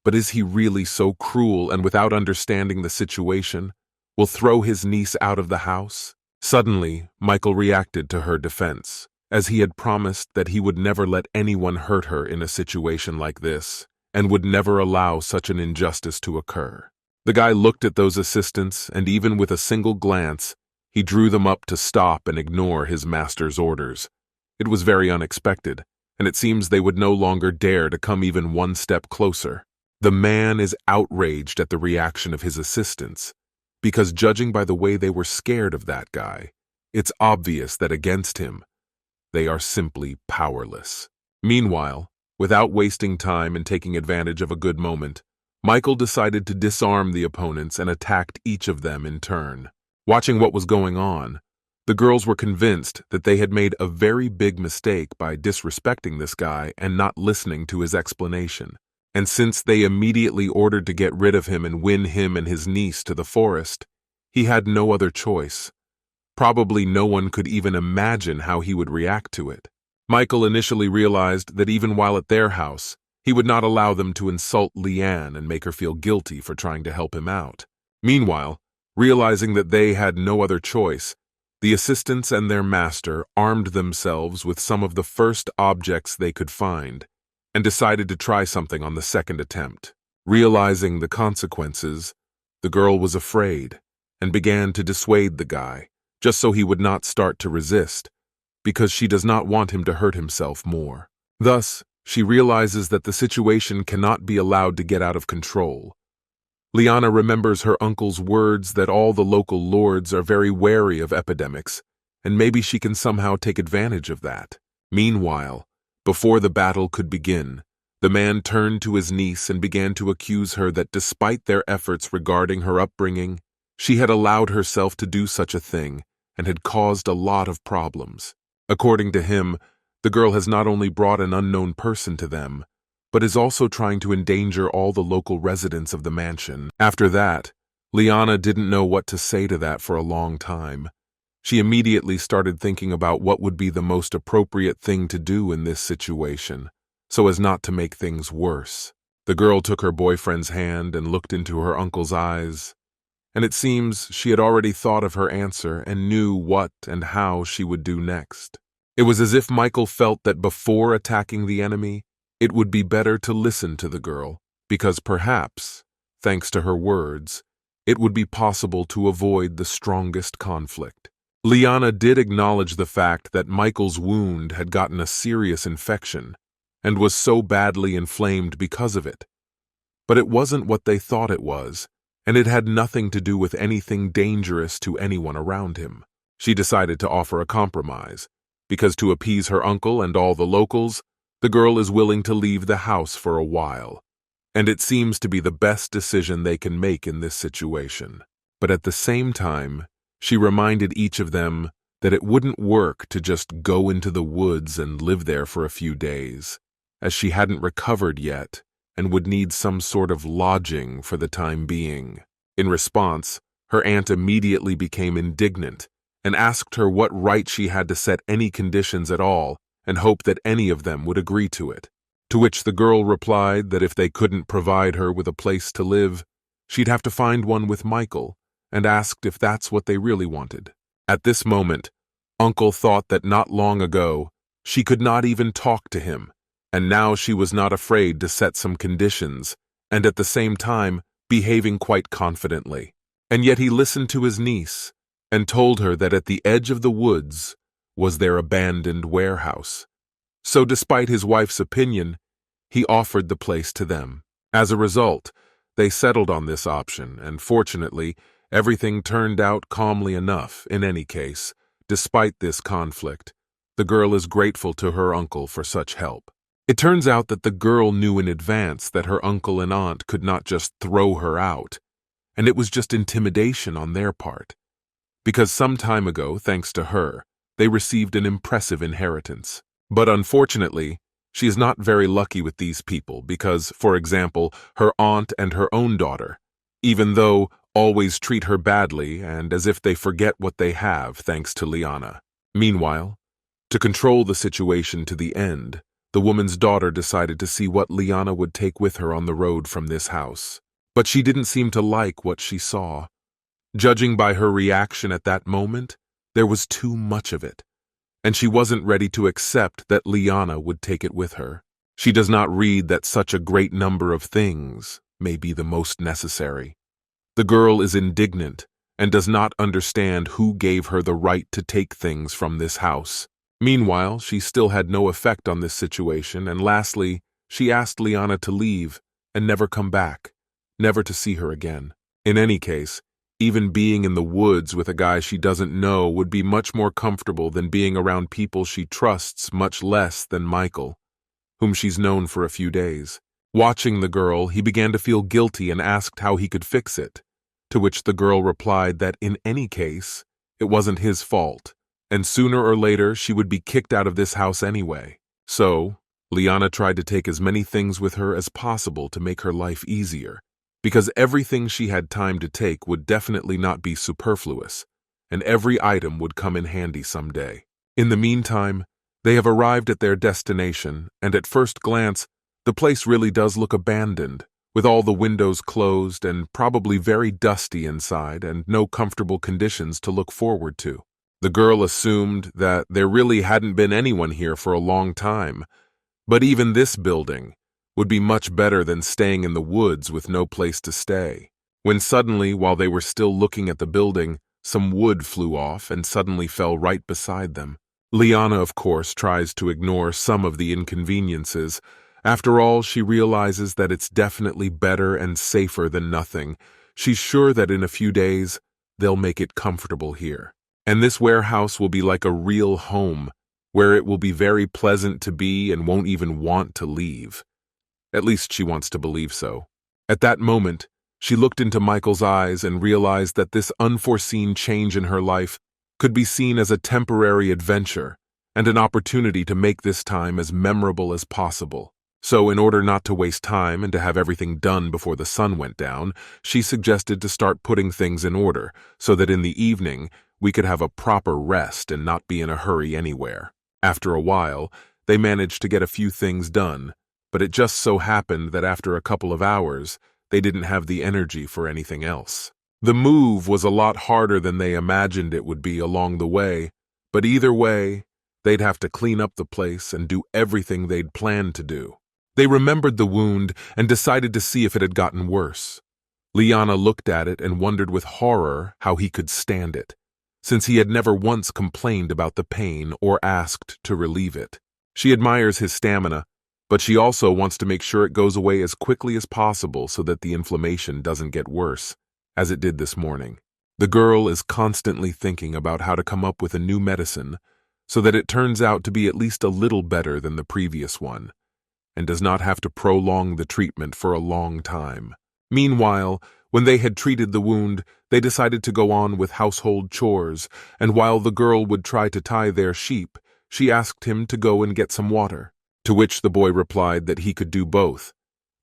But is he really so cruel and, without understanding the situation, will throw his niece out of the house? Suddenly, Michael reacted to her defense, as he had promised that he would never let anyone hurt her in a situation like this, and would never allow such an injustice to occur. The guy looked at those assistants, and even with a single glance, he drew them up to stop and ignore his master's orders. It was very unexpected, and it seems they would no longer dare to come even one step closer. The man is outraged at the reaction of his assistants, because judging by the way they were scared of that guy, it's obvious that against him, they are simply powerless. Meanwhile, without wasting time and taking advantage of a good moment, Michael decided to disarm the opponents and attacked each of them in turn. Watching what was going on, the girls were convinced that they had made a very big mistake by disrespecting this guy and not listening to his explanation. And since they immediately ordered to get rid of him and win him and his niece to the forest, he had no other choice. Probably no one could even imagine how he would react to it. Michael initially realized that even while at their house, he would not allow them to insult Leanne and make her feel guilty for trying to help him out. Meanwhile, realizing that they had no other choice, The assistants and their master armed themselves with some of the first objects they could find and decided to try something on the second attempt. Realizing the consequences, the girl was afraid and began to dissuade the guy, just so he would not start to resist, because she does not want him to hurt himself more. Thus, she realizes that the situation cannot be allowed to get out of control. Liana remembers her uncle's words that all the local lords are very wary of epidemics, and maybe she can somehow take advantage of that. Meanwhile, before the battle could begin, the man turned to his niece and began to accuse her that despite their efforts regarding her upbringing, she had allowed herself to do such a thing and had caused a lot of problems. According to him, the girl has not only brought an unknown person to them, but is also trying to endanger all the local residents of the mansion. After that, Liana didn't know what to say to that for a long time. She immediately started thinking about what would be the most appropriate thing to do in this situation, so as not to make things worse. The girl took her boyfriend's hand and looked into her uncle's eyes, and it seems she had already thought of her answer and knew what and how she would do next. It was as if Michael felt that before attacking the enemy, it would be better to listen to the girl, because perhaps, thanks to her words, it would be possible to avoid the strongest conflict. Liana did acknowledge the fact that Michael's wound had gotten a serious infection and was so badly inflamed because of it. But it wasn't what they thought it was, and it had nothing to do with anything dangerous to anyone around him. She decided to offer a compromise, because to appease her uncle and all the locals, the girl is willing to leave the house for a while, and it seems to be the best decision they can make in this situation. But at the same time, she reminded each of them that it wouldn't work to just go into the woods and live there for a few days, as she hadn't recovered yet and would need some sort of lodging for the time being. In response, her aunt immediately became indignant and asked her what right she had to set any conditions at all and hoped that any of them would agree to it. To which the girl replied that if they couldn't provide her with a place to live, she'd have to find one with Michael, and asked if that's what they really wanted. At this moment, Uncle thought that not long ago, she could not even talk to him, and now she was not afraid to set some conditions, and at the same time, behaving quite confidently. And yet he listened to his niece, and told her that at the edge of the woods was their abandoned warehouse. So despite his wife's opinion, he offered the place to them. As a result, they settled on this option, and fortunately, everything turned out calmly enough in any case. Despite this conflict, the girl is grateful to her uncle for such help. It turns out that the girl knew in advance that her uncle and aunt could not just throw her out, and it was just intimidation on their part. Because some time ago, thanks to her, they received an impressive inheritance. But unfortunately, she is not very lucky with these people because, for example, her aunt and her own daughter, even though always treat her badly and as if they forget what they have thanks to Liana. Meanwhile, to control the situation to the end, the woman's daughter decided to see what Liana would take with her on the road from this house. But she didn't seem to like what she saw. Judging by her reaction at that moment, there was too much of it, and she wasn't ready to accept that Liana would take it with her. She does not read that such a great number of things may be the most necessary. The girl is indignant and does not understand who gave her the right to take things from this house. Meanwhile, she still had no effect on this situation, and lastly, she asked Liana to leave and never come back, never to see her again. In any case, even being in the woods with a guy she doesn't know would be much more comfortable than being around people she trusts much less than Michael, whom she's known for a few days. Watching the girl, he began to feel guilty and asked how he could fix it, to which the girl replied that in any case, it wasn't his fault, and sooner or later she would be kicked out of this house anyway. So, Liana tried to take as many things with her as possible to make her life easier, because everything she had time to take would definitely not be superfluous, and every item would come in handy someday. In the meantime, they have arrived at their destination, and at first glance, the place really does look abandoned, with all the windows closed and probably very dusty inside and no comfortable conditions to look forward to. The girl assumed that there really hadn't been anyone here for a long time, but even this building would be much better than staying in the woods with no place to stay. When suddenly, while they were still looking at the building, some wood flew off and suddenly fell right beside them. Liana, of course, tries to ignore some of the inconveniences. After all, she realizes that it's definitely better and safer than nothing. She's sure that in a few days, they'll make it comfortable here. And this warehouse will be like a real home, where it will be very pleasant to be and won't even want to leave. At least she wants to believe so. At that moment, she looked into Michael's eyes and realized that this unforeseen change in her life could be seen as a temporary adventure and an opportunity to make this time as memorable as possible. So, in order not to waste time and to have everything done before the sun went down, she suggested to start putting things in order so that in the evening we could have a proper rest and not be in a hurry anywhere. After a while, they managed to get a few things done, but it just so happened that after a couple of hours, they didn't have the energy for anything else. The move was a lot harder than they imagined it would be along the way, but either way, they'd have to clean up the place and do everything they'd planned to do. They remembered the wound and decided to see if it had gotten worse. Liana looked at it and wondered with horror how he could stand it, since he had never once complained about the pain or asked to relieve it. She admires his stamina, but she also wants to make sure it goes away as quickly as possible so that the inflammation doesn't get worse, as it did this morning. The girl is constantly thinking about how to come up with a new medicine so that it turns out to be at least a little better than the previous one, and does not have to prolong the treatment for a long time. Meanwhile, when they had treated the wound, they decided to go on with household chores, and while the girl would try to tie their sheep, she asked him to go and get some water, to which the boy replied that he could do both,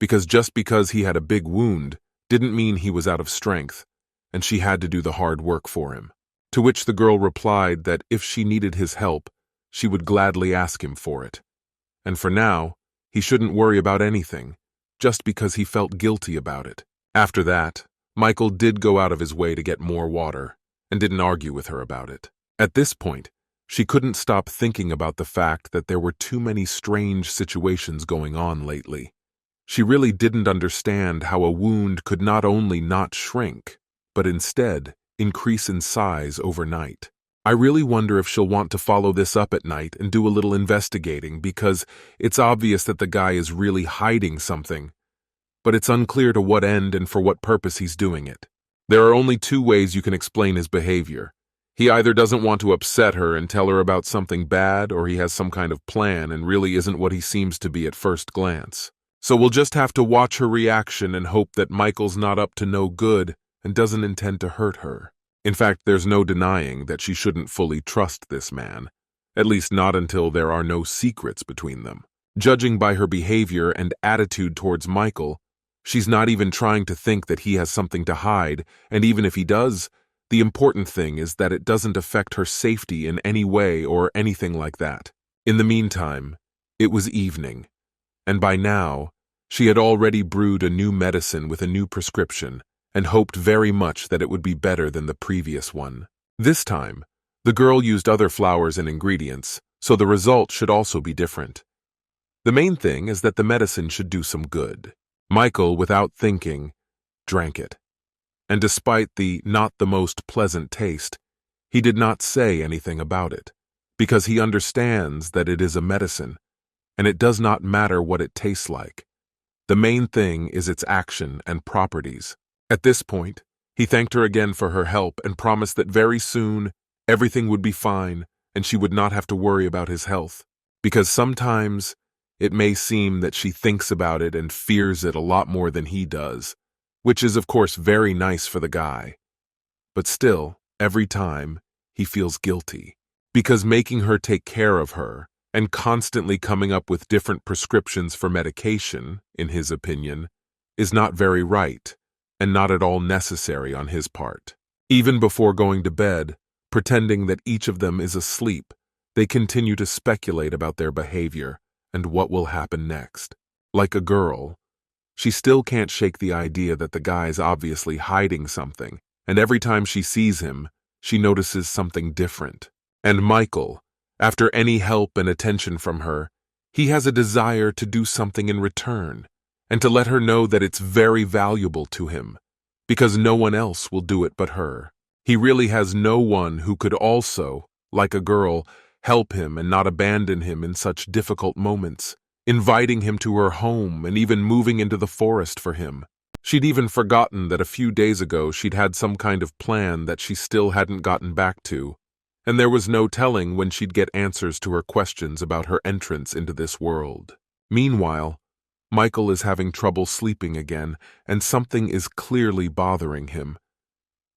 because just because he had a big wound didn't mean he was out of strength, and she had to do the hard work for him. To which the girl replied that if she needed his help, she would gladly ask him for it. And for now, he shouldn't worry about anything, just because he felt guilty about it. After that, Michael did go out of his way to get more water, and didn't argue with her about it. At this point, she couldn't stop thinking about the fact that there were too many strange situations going on lately. She really didn't understand how a wound could not only not shrink, but instead increase in size overnight. I really wonder if she'll want to follow this up at night and do a little investigating, because it's obvious that the guy is really hiding something, but it's unclear to what end and for what purpose he's doing it. There are only two ways you can explain his behavior. He either doesn't want to upset her and tell her about something bad, or he has some kind of plan and really isn't what he seems to be at first glance. So we'll just have to watch her reaction and hope that Michael's not up to no good and doesn't intend to hurt her. In fact, there's no denying that she shouldn't fully trust this man, at least not until there are no secrets between them. Judging by her behavior and attitude towards Michael, she's not even trying to think that he has something to hide, and even if he does, the important thing is that it doesn't affect her safety in any way or anything like that. In the meantime, it was evening, and by now, she had already brewed a new medicine with a new prescription, and hoped very much that it would be better than the previous one. This time, the girl used other flowers and ingredients, so the result should also be different. The main thing is that the medicine should do some good. Michael, without thinking, drank it. And despite the not the most pleasant taste, he did not say anything about it, because he understands that it is a medicine, and it does not matter what it tastes like. The main thing is its action and properties. At this point, he thanked her again for her help and promised that very soon everything would be fine and she would not have to worry about his health, because sometimes it may seem that she thinks about it and fears it a lot more than he does, which is of course very nice for the guy. But still, every time, he feels guilty, because making her take care of her and constantly coming up with different prescriptions for medication, in his opinion, is not very right and not at all necessary on his part. Even before going to bed, pretending that each of them is asleep, they continue to speculate about their behavior and what will happen next. Like a girl, she still can't shake the idea that the guy's obviously hiding something, and every time she sees him, she notices something different. And Michael, after any help and attention from her, he has a desire to do something in return, and to let her know that it's very valuable to him, because no one else will do it but her. He really has no one who could also, like a girl, help him and not abandon him in such difficult moments, inviting him to her home and even moving into the forest for him. She'd even forgotten that a few days ago she'd had some kind of plan that she still hadn't gotten back to, and there was no telling when she'd get answers to her questions about her entrance into this world. Meanwhile, Michael is having trouble sleeping again, and something is clearly bothering him.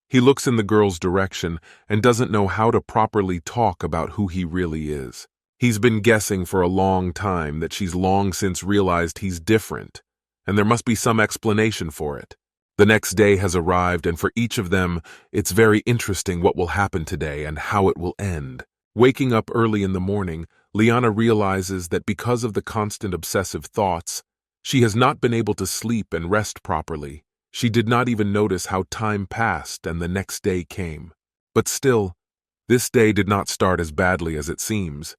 He looks in the girl's direction and doesn't know how to properly talk about who he really is. He's been guessing for a long time that she's long since realized he's different, and there must be some explanation for it. The next day has arrived, and for each of them, it's very interesting what will happen today and how it will end. Waking up early in the morning, Liana realizes that because of the constant obsessive thoughts, she has not been able to sleep and rest properly. She did not even notice how time passed and the next day came. But still, this day did not start as badly as it seems.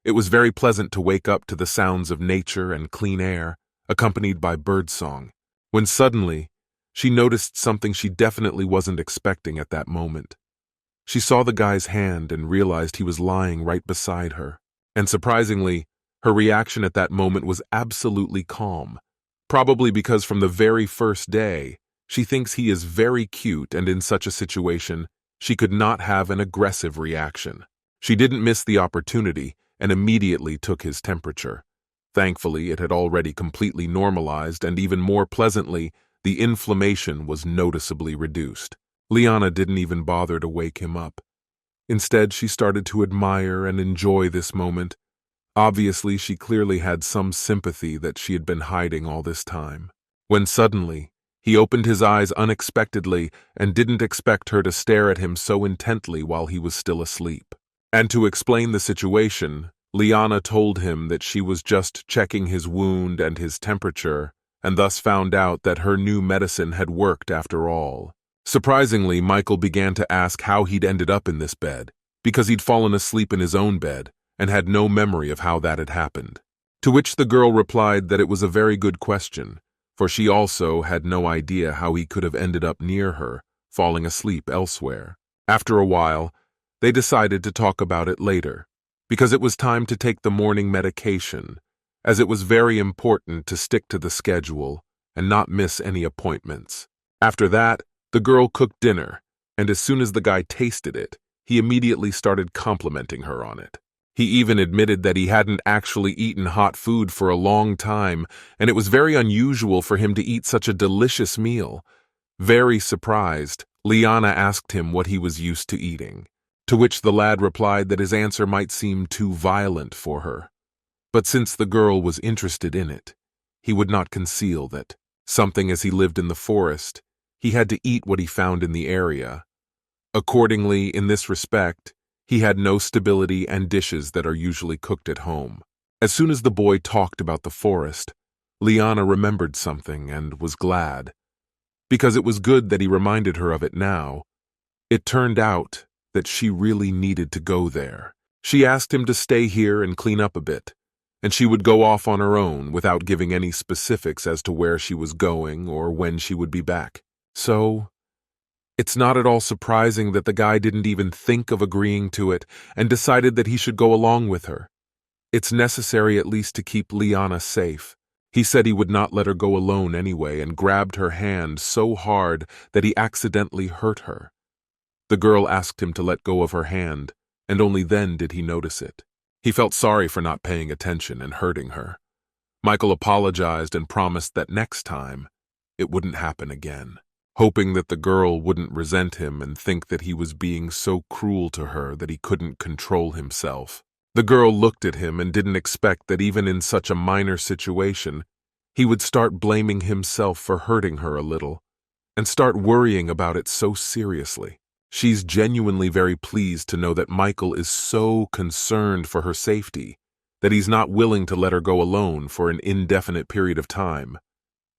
It was very pleasant to wake up to the sounds of nature and clean air, accompanied by birdsong, when suddenly, she noticed something she definitely wasn't expecting at that moment. She saw the guy's hand and realized he was lying right beside her. And surprisingly, her reaction at that moment was absolutely calm, probably because from the very first day, she thinks he is very cute, and in such a situation, she could not have an aggressive reaction. She didn't miss the opportunity and immediately took his temperature. Thankfully, it had already completely normalized, and even more pleasantly, the inflammation was noticeably reduced. Liana didn't even bother to wake him up. Instead, she started to admire and enjoy this moment. Obviously, she clearly had some sympathy that she had been hiding all this time. When suddenly, he opened his eyes unexpectedly and didn't expect her to stare at him so intently while he was still asleep. And to explain the situation, Liana told him that she was just checking his wound and his temperature, and thus found out that her new medicine had worked after all. Surprisingly, Michael began to ask how he'd ended up in this bed, because he'd fallen asleep in his own bed and had no memory of how that had happened. To which the girl replied that it was a very good question, for she also had no idea how he could have ended up near her, falling asleep elsewhere. After a while, they decided to talk about it later, because it was time to take the morning medication, as it was very important to stick to the schedule and not miss any appointments. After that, the girl cooked dinner, and as soon as the guy tasted it, he immediately started complimenting her on it. He even admitted that he hadn't actually eaten hot food for a long time, and it was very unusual for him to eat such a delicious meal. Very surprised, Liana asked him what he was used to eating, to which the lad replied that his answer might seem too violent for her. But since the girl was interested in it, he would not conceal that, something as he lived in the forest, he had to eat what he found in the area. Accordingly, in this respect, he had no stability and dishes that are usually cooked at home. As soon as the boy talked about the forest, Liana remembered something and was glad, because it was good that he reminded her of it now. It turned out that she really needed to go there. She asked him to stay here and clean up a bit, and she would go off on her own without giving any specifics as to where she was going or when she would be back. So, it's not at all surprising that the guy didn't even think of agreeing to it and decided that he should go along with her. It's necessary at least to keep Liana safe. He said he would not let her go alone anyway and grabbed her hand so hard that he accidentally hurt her. The girl asked him to let go of her hand, and only then did he notice it. He felt sorry for not paying attention and hurting her. Michael apologized and promised that next time, it wouldn't happen again, hoping that the girl wouldn't resent him and think that he was being so cruel to her that he couldn't control himself. The girl looked at him and didn't expect that even in such a minor situation, he would start blaming himself for hurting her a little, and start worrying about it so seriously. She's genuinely very pleased to know that Michael is so concerned for her safety that he's not willing to let her go alone for an indefinite period of time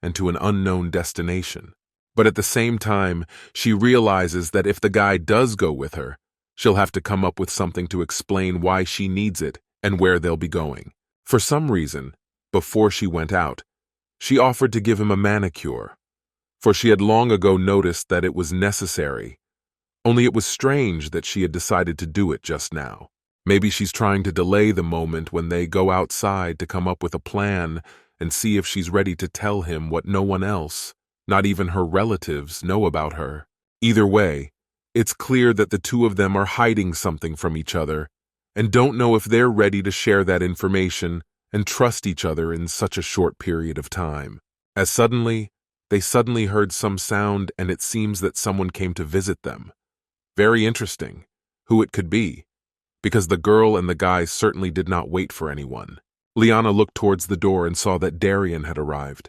and to an unknown destination. But at the same time, she realizes that if the guy does go with her, She'll have to come up with something to explain why she needs it and where they'll be going. For some reason, before she went out, she offered to give him a manicure, for she had long ago noticed that it was necessary. Only it was strange that she had decided to do it just now. Maybe she's trying to delay the moment when they go outside to come up with a plan and see if she's ready to tell him what no one else, not even her relatives, know about her. Either way, it's clear that the two of them are hiding something from each other and don't know if they're ready to share that information and trust each other in such a short period of time. As they suddenly heard some sound, and it seems that someone came to visit them. Very interesting who it could be, because the girl and the guy certainly did not wait for anyone. Liana looked towards the door and saw that Darian had arrived.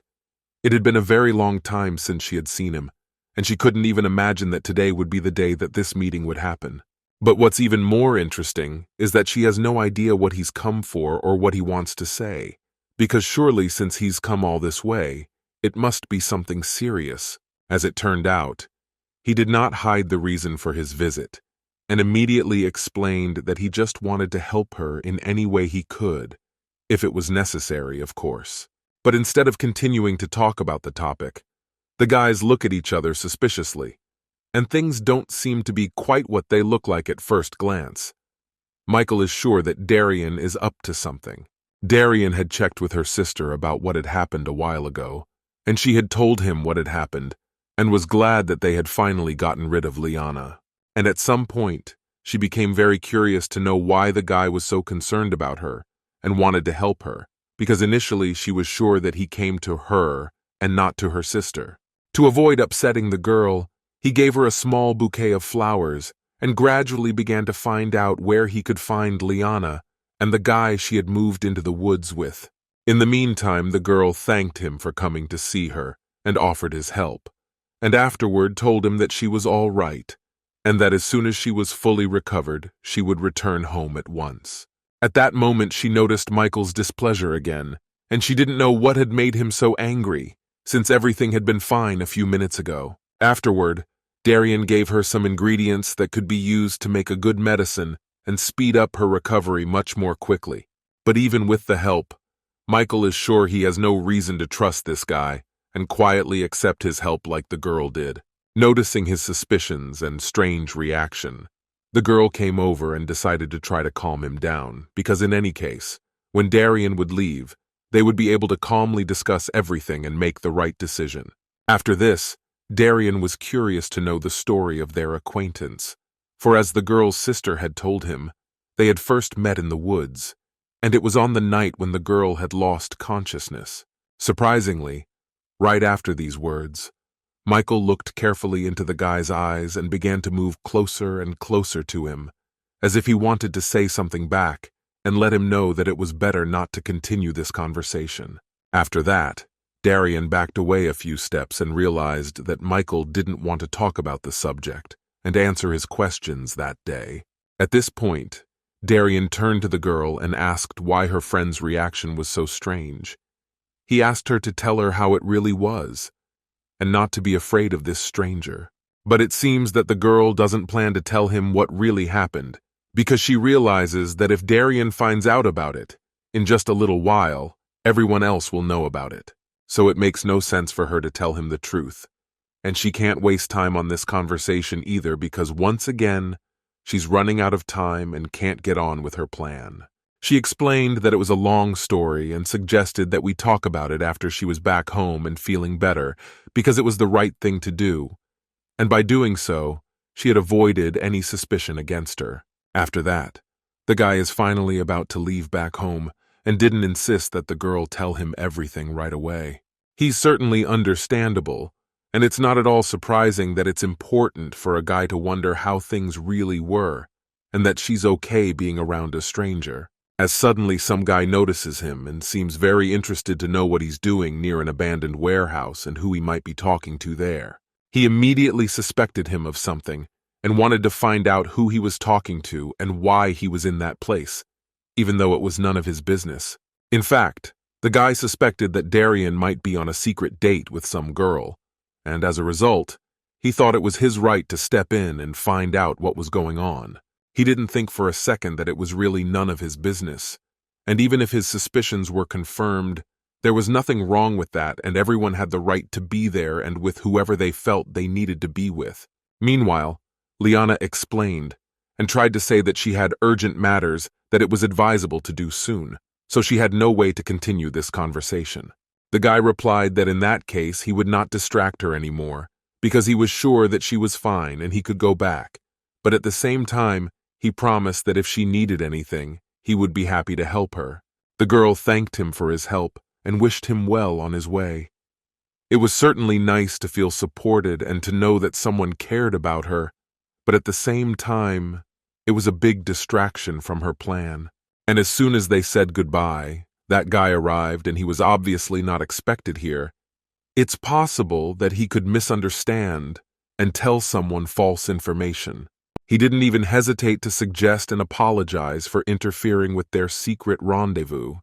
It had been a very long time since she had seen him, and she couldn't even imagine that today would be the day that this meeting would happen. But what's even more interesting is that she has no idea what he's come for or what he wants to say, because surely since he's come all this way, it must be something serious. As it turned out, he did not hide the reason for his visit, and immediately explained that he just wanted to help her in any way he could, if it was necessary, of course. But instead of continuing to talk about the topic, the guys look at each other suspiciously, and things don't seem to be quite what they look like at first glance. Michael is sure that Darian is up to something. Darian had checked with her sister about what had happened a while ago, and she had told him what had happened, and was glad that they had finally gotten rid of Liana. And at some point, she became very curious to know why the guy was so concerned about her and wanted to help her, because initially she was sure that he came to her and not to her sister. To avoid upsetting the girl, he gave her a small bouquet of flowers and gradually began to find out where he could find Liana and the guy she had moved into the woods with. In the meantime, the girl thanked him for coming to see her and offered his help, and afterward told him that she was all right, and that as soon as she was fully recovered, she would return home at once. At that moment, she noticed Michael's displeasure again, and she didn't know what had made him so angry, since everything had been fine a few minutes ago. Afterward, Darian gave her some ingredients that could be used to make a good medicine and speed up her recovery much more quickly. But even with the help, Michael is sure he has no reason to trust this guy and quietly accept his help like the girl did. Noticing his suspicions and strange reaction, the girl came over and decided to try to calm him down, because in any case, when Darian would leave, they would be able to calmly discuss everything and make the right decision. After this, Darian was curious to know the story of their acquaintance, for as the girl's sister had told him, they had first met in the woods, and it was on the night when the girl had lost consciousness. Surprisingly, right after these words, Michael looked carefully into the guy's eyes and began to move closer and closer to him, as if he wanted to say something back and let him know that it was better not to continue this conversation. After that, Darian backed away a few steps and realized that Michael didn't want to talk about the subject and answer his questions that day. At this point, Darian turned to the girl and asked why her friend's reaction was so strange. He asked her to tell her how it really was, and not to be afraid of this stranger. But it seems that the girl doesn't plan to tell him what really happened, because she realizes that if Darian finds out about it, in just a little while, everyone else will know about it. So it makes no sense for her to tell him the truth. And she can't waste time on this conversation either, because once again, she's running out of time and can't get on with her plan. She explained that it was a long story and suggested that we talk about it after she was back home and feeling better, because it was the right thing to do. And by doing so, she had avoided any suspicion against her. After that, the guy is finally about to leave back home and didn't insist that the girl tell him everything right away. He's certainly understandable, and it's not at all surprising that it's important for a guy to wonder how things really were, and that she's okay being around a stranger. As suddenly some guy notices him and seems very interested to know what he's doing near an abandoned warehouse and who he might be talking to there. He immediately suspected him of something and wanted to find out who he was talking to and why he was in that place, even though it was none of his business. In fact, the guy suspected that Darian might be on a secret date with some girl, and as a result, he thought it was his right to step in and find out what was going on. He didn't think for a second that it was really none of his business. And even if his suspicions were confirmed, there was nothing wrong with that, and everyone had the right to be there and with whoever they felt they needed to be with. Meanwhile, Liana explained and tried to say that she had urgent matters that it was advisable to do soon, so she had no way to continue this conversation. The guy replied that in that case he would not distract her anymore, because he was sure that she was fine and he could go back, but at the same time, he promised that if she needed anything, he would be happy to help her. The girl thanked him for his help and wished him well on his way. It was certainly nice to feel supported and to know that someone cared about her, but at the same time, it was a big distraction from her plan. And as soon as they said goodbye, that guy arrived and he was obviously not expected here. It's possible that he could misunderstand and tell someone false information. He didn't even hesitate to suggest and apologize for interfering with their secret rendezvous,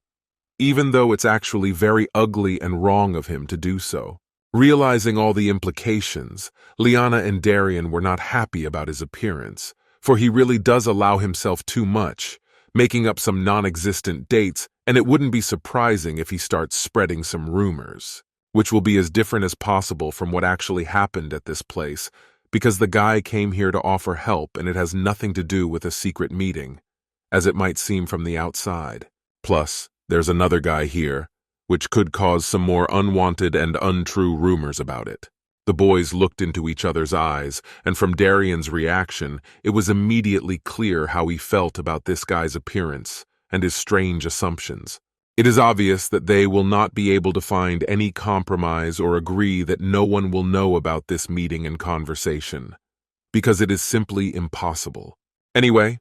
even though it's actually very ugly and wrong of him to do so. Realizing all the implications, Liana and Darian were not happy about his appearance, for he really does allow himself too much, making up some non-existent dates, and it wouldn't be surprising if he starts spreading some rumors, which will be as different as possible from what actually happened at this place, because the guy came here to offer help and it has nothing to do with a secret meeting, as it might seem from the outside. Plus, there's another guy here, which could cause some more unwanted and untrue rumors about it. The boys looked into each other's eyes, and from Darian's reaction, it was immediately clear how he felt about this guy's appearance and his strange assumptions. It is obvious that they will not be able to find any compromise or agree that no one will know about this meeting and conversation, because it is simply impossible. Anyway,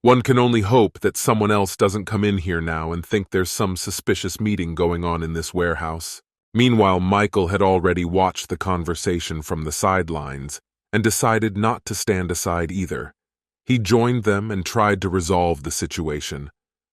one can only hope that someone else doesn't come in here now and think there's some suspicious meeting going on in this warehouse. Meanwhile, Michael had already watched the conversation from the sidelines and decided not to stand aside either. He joined them and tried to resolve the situation,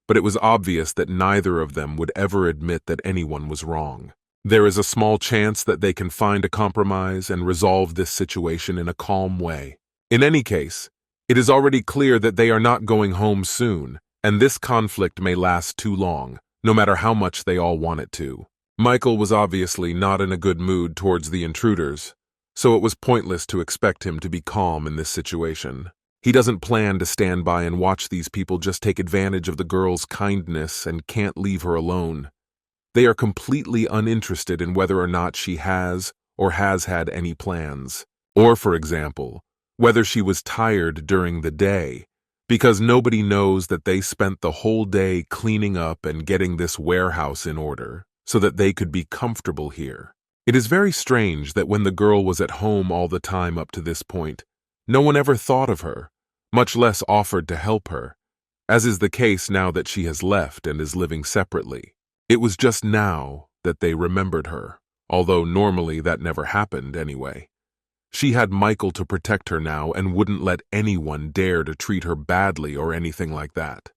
but it was obvious that neither of them would ever admit that anyone was wrong. There is a small chance that they can find a compromise and resolve this situation in a calm way. In any case, it is already clear that they are not going home soon, and this conflict may last too long, no matter how much they all want it to. Michael was obviously not in a good mood towards the intruders, so it was pointless to expect him to be calm in this situation. He doesn't plan to stand by and watch these people just take advantage of the girl's kindness and can't leave her alone. They are completely uninterested in whether or not she has or has had any plans, or, for example, whether she was tired during the day, because nobody knows that they spent the whole day cleaning up and getting this warehouse in order so that they could be comfortable here. It is very strange that when the girl was at home all the time up to this point, no one ever thought of her, much less offered to help her, as is the case now that she has left and is living separately. It was just now that they remembered her, although normally that never happened anyway. She had Michael to protect her now and wouldn't let anyone dare to treat her badly or anything like that.